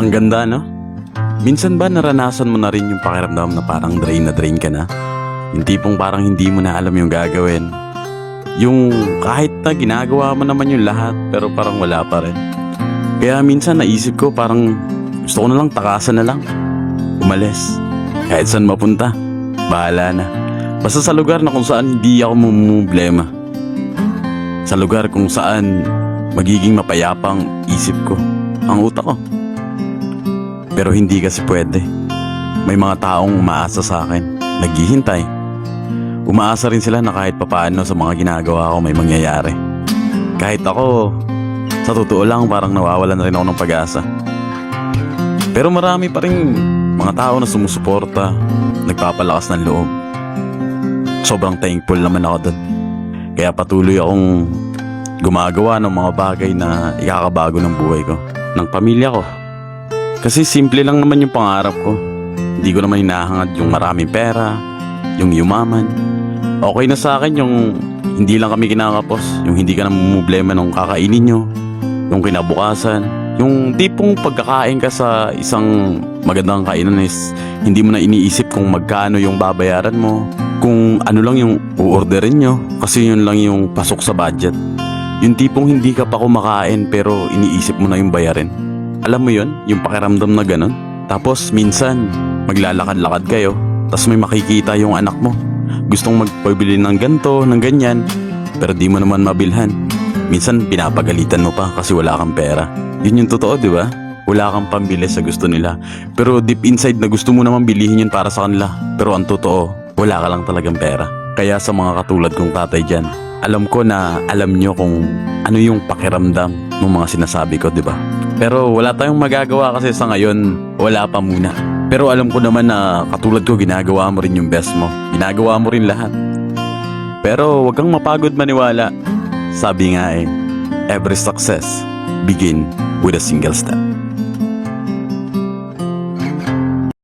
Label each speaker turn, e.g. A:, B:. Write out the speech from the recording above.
A: Ang ganda, no? Minsan ba naranasan mo na rin yung pakiramdam na parang drain na drain ka na? Yung tipong parang hindi mo na alam yung gagawin. Yung kahit na ginagawa mo naman yung lahat pero parang wala pa rin. Kaya minsan naisip ko parang gusto ko na lang takasan na lang. Umalis. Kahit saan mapunta. Bahala na. Basta sa lugar na kung saan hindi ako mumumblema. Sa lugar kung saan magiging mapayapang isip ko, ang utak ko. Pero hindi kasi pwede. May mga taong umaasa sa akin, naghihintay. Umaasa rin sila na kahit papaano sa mga ginagawa ko may mangyayari. Kahit ako, sa totoo lang parang nawawalan na rin ako ng pag-asa. Pero marami pa rin mga tao na sumusuporta, nagpapalakas ng loob. Sobrang thankful naman ako doon. Kaya patuloy akong gumagawa ng mga bagay na ikakabago ng buhay ko, ng pamilya ko. Kasi simple lang naman yung pangarap ko. Hindi ko naman hinahangad yung maraming pera, yung yumaman. Okay na sa akin yung hindi lang kami kinakapos, yung hindi ka na mumblema nung kakainin nyo, yung kinabukasan, yung tipong pagkakain ka sa isang magandang kainan is hindi mo na iniisip kung magkano yung babayaran mo, kung ano lang yung uorderin nyo, kasi yun lang yung pasok sa budget. Yung tipong hindi ka pa kumakain pero iniisip mo na yung bayarin. Alam mo yun, yung pakiramdam na ganun. Tapos minsan, maglalakad-lakad kayo, tapos may makikita yung anak mo. Gustong magpabili ng ganto, ng ganyan, pero di mo naman mabilhan. Minsan, pinapagalitan mo pa kasi wala kang pera. Yun yung totoo, di ba? Wala kang pambili sa gusto nila. Pero deep inside na gusto mo naman bilihin yun para sa kanila. Pero ang totoo, wala ka lang talagang pera. Kaya sa mga katulad kong tatay dyan, alam ko na alam nyo kung ano yung pakiramdam ng mga sinasabi ko, di ba? Pero wala tayong magagawa kasi sa ngayon, wala pa muna. Pero alam ko naman na katulad ko, ginagawa mo rin yung best mo. Ginagawa mo rin lahat. Pero wag kang mapagod maniwala. Sabi nga every success begin with a single step.